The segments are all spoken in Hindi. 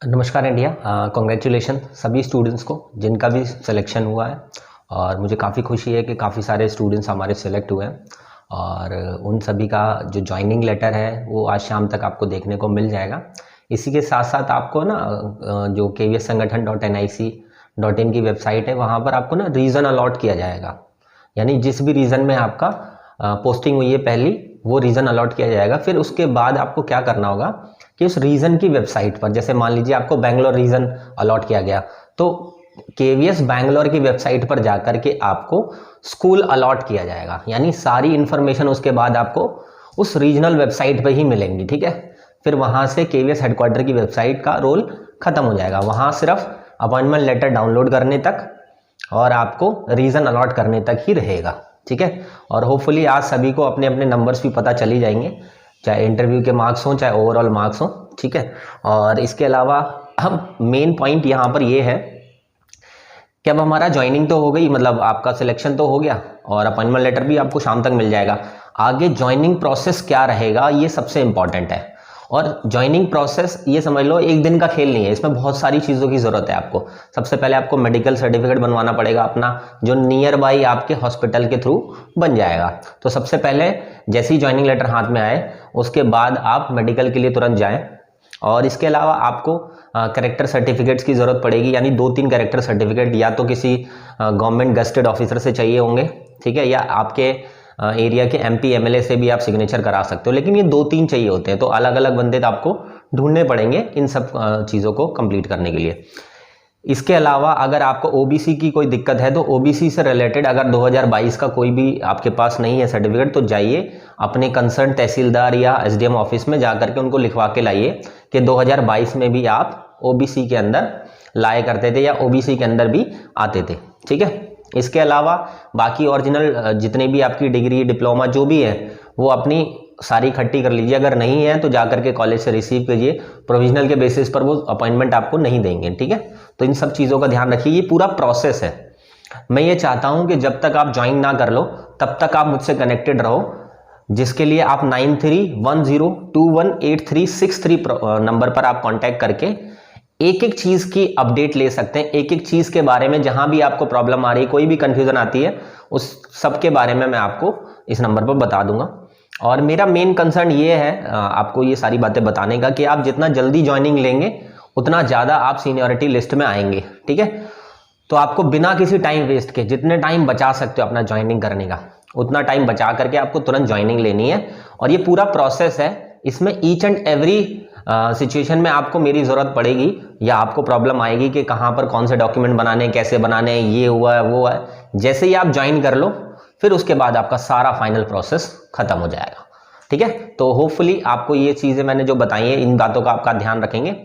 नमस्कार इंडिया। कॉन्ग्रेचुलेशन सभी स्टूडेंट्स को जिनका भी सिलेक्शन हुआ है। और मुझे काफ़ी खुशी है कि काफ़ी सारे स्टूडेंट्स हमारे सिलेक्ट हुए हैं और उन सभी का जो जॉइनिंग लेटर है वो आज शाम तक आपको देखने को मिल जाएगा। इसी के साथ साथ आपको ना जो kvssangathan.nic.in की वेबसाइट है वहाँ पर आपको ना रीज़न अलॉट किया जाएगा। यानी जिस भी रीज़न में आपका पोस्टिंग हुई है पहली वो रीज़न अलॉट किया जाएगा। फिर उसके बाद आपको क्या करना होगा कि उस रीजन की वेबसाइट पर, जैसे मान लीजिए आपको बैंगलोर रीजन अलॉट किया गया, तो केवीएस बैंगलोर की वेबसाइट पर जाकर के आपको स्कूल अलॉट किया जाएगा। यानी सारी इंफॉर्मेशन उसके बाद आपको उस रीजनल वेबसाइट पर ही मिलेंगी। ठीक है, फिर वहां से केवीएस हेडक्वार्टर की वेबसाइट का रोल खत्म हो जाएगा। वहां सिर्फ अपॉइंटमेंट लेटर डाउनलोड करने तक और आपको रीजन अलॉट करने तक ही रहेगा। ठीक है, और होपफुली आज सभी को अपने अपने नंबर्स भी पता चल ही जाएंगे, चाहे इंटरव्यू के मार्क्स हों चाहे ओवरऑल मार्क्स हों। ठीक है, और इसके अलावा हम मेन पॉइंट यहाँ पर ये है कि अब हमारा ज्वाइनिंग तो हो गई, मतलब आपका सिलेक्शन तो हो गया और अपॉइंटमेंट लेटर भी आपको शाम तक मिल जाएगा। आगे ज्वाइनिंग प्रोसेस क्या रहेगा ये सबसे इंपॉर्टेंट है। और ज्वाइनिंग प्रोसेस ये समझ लो एक दिन का खेल नहीं है, इसमें बहुत सारी चीज़ों की ज़रूरत है आपको। सबसे पहले आपको मेडिकल सर्टिफिकेट बनवाना पड़ेगा अपना, जो नियर बाई आपके हॉस्पिटल के थ्रू बन जाएगा। तो सबसे पहले जैसे ही ज्वाइनिंग लेटर हाथ में आए उसके बाद आप मेडिकल के लिए तुरंत जाएं। और इसके अलावा आपको कैरेक्टर सर्टिफिकेट्स की ज़रूरत पड़ेगी, यानी 2-3 कैरेक्टर सर्टिफिकेट या तो किसी गवर्नमेंट गस्टेड ऑफिसर से चाहिए होंगे, ठीक है, या आपके एरिया के एमपी एमएलए से भी आप सिग्नेचर करा सकते हो, लेकिन ये 2-3 चाहिए होते हैं। तो अलग अलग बंदे आपको ढूंढने पड़ेंगे इन सब चीज़ों को कंप्लीट करने के लिए। इसके अलावा अगर आपको ओबीसी की कोई दिक्कत है तो ओबीसी से रिलेटेड अगर 2022 का कोई भी आपके पास नहीं है सर्टिफिकेट तो जाइए अपने कंसर्न तहसीलदार या एसडीएम ऑफिस में जा करके उनको लिखवा के लाइए कि 2022 में भी आप ओबीसी के अंदर लाया करते थे या ओबीसी के अंदर भी आते थे। ठीक है, इसके अलावा बाकी ओरिजिनल जितने भी आपकी डिग्री डिप्लोमा जो भी है वो अपनी सारी इकट्ठी कर लीजिए। अगर नहीं है तो जाकर के कॉलेज से रिसीव कीजिए, प्रोविजनल के बेसिस पर वो अपॉइंटमेंट आपको नहीं देंगे। ठीक है, तो इन सब चीज़ों का ध्यान रखिए, ये पूरा प्रोसेस है। मैं ये चाहता हूं कि जब तक आप ज्वाइन ना कर लो तब तक आप मुझसे कनेक्टेड रहो, जिसके लिए आप 9310218363 नंबर पर आप कॉन्टैक्ट करके एक एक चीज की अपडेट ले सकते हैं। एक एक चीज के बारे में जहां भी आपको प्रॉब्लम आ रही है, कोई भी कंफ्यूजन आती है, उस सब के बारे में मैं आपको इस नंबर पर बता दूंगा। और मेरा मेन कंसर्न ये है आपको ये सारी बातें बताने का कि आप जितना जल्दी ज्वाइनिंग लेंगे उतना ज़्यादा आप सीनियरिटी लिस्ट में आएंगे। ठीक है, तो आपको बिना किसी टाइम वेस्ट के जितने टाइम बचा सकते हो अपना ज्वाइनिंग करने का उतना टाइम बचा करके आपको तुरंत ज्वाइनिंग लेनी है। और ये पूरा प्रोसेस है, इसमें ईच एंड एवरी सिचुएशन में आपको मेरी ज़रूरत पड़ेगी या आपको प्रॉब्लम आएगी कि कहाँ पर कौन से डॉक्यूमेंट बनाने, कैसे बनाने, ये हुआ है वो है। जैसे ही आप ज्वाइन कर लो फिर उसके बाद आपका सारा फाइनल प्रोसेस खत्म हो जाएगा। ठीक है, तो होपफुली आपको ये चीज़ें मैंने जो बताई है इन बातों का आपका ध्यान रखेंगे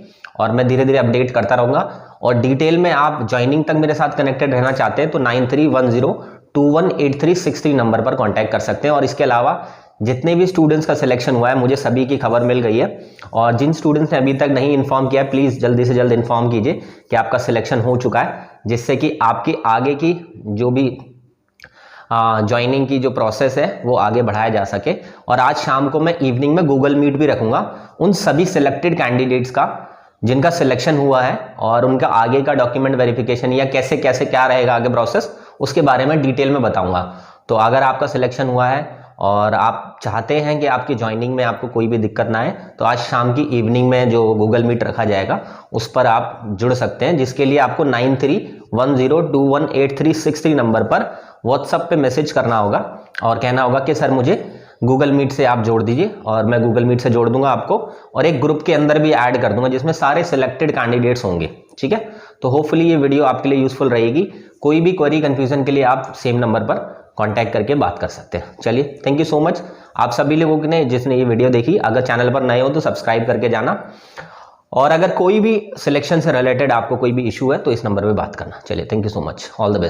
और मैं धीरे धीरे अपडेट करता रहूँगा। और डिटेल में आप ज्वाइनिंग तक मेरे साथ कनेक्टेड रहना चाहते हैं तो 9310218363 नंबर पर कांटेक्ट कर सकते हैं। और इसके अलावा जितने भी स्टूडेंट्स का सिलेक्शन हुआ है मुझे सभी की खबर मिल गई है, और जिन स्टूडेंट्स ने अभी तक नहीं इन्फॉर्म किया प्लीज़ जल्दी से जल्द इन्फॉर्म कीजिए कि आपका सिलेक्शन हो चुका है, जिससे कि आपकी आगे की जो भी ज्वाइनिंग की जो प्रोसेस है वो आगे बढ़ाया जा सके। और आज शाम को मैं इवनिंग में गूगल मीट भी रखूंगा उन सभी सिलेक्टेड कैंडिडेट्स का जिनका सिलेक्शन हुआ है, और उनका आगे का डॉक्यूमेंट वेरिफिकेशन या कैसे कैसे क्या रहेगा आगे प्रोसेस उसके बारे में डिटेल में बताऊंगा। तो अगर आपका सिलेक्शन हुआ है और आप चाहते हैं कि आपकी ज्वाइनिंग में आपको कोई भी दिक्कत ना आए तो आज शाम की इवनिंग में जो गूगल मीट रखा जाएगा उस पर आप जुड़ सकते हैं, जिसके लिए आपको 9310218363 नंबर पर व्हाट्सएप पे मैसेज करना होगा और कहना होगा कि सर मुझे गूगल मीट से आप जोड़ दीजिए, और मैं गूगल मीट से जोड़ दूंगा आपको और एक ग्रुप के अंदर भी ऐड कर दूंगा जिसमें सारे सिलेक्टेड कैंडिडेट्स होंगे। ठीक है, तो होपफुली ये वीडियो आपके लिए यूजफुल रहेगी। कोई भी क्वेरी कंफ्यूजन के लिए आप सेम नंबर पर कांटेक्ट करके बात कर सकते हैं। चलिए, थैंक यू सो मच आप सभी लोगों ने जिसने ये वीडियो देखी। अगर चैनल पर नए हो तो सब्सक्राइब करके जाना, और अगर कोई भी सिलेक्शन से रिलेटेड आपको कोई भी इशू है तो इस नंबर पे बात करना। चलिए, thank you so much, all the best.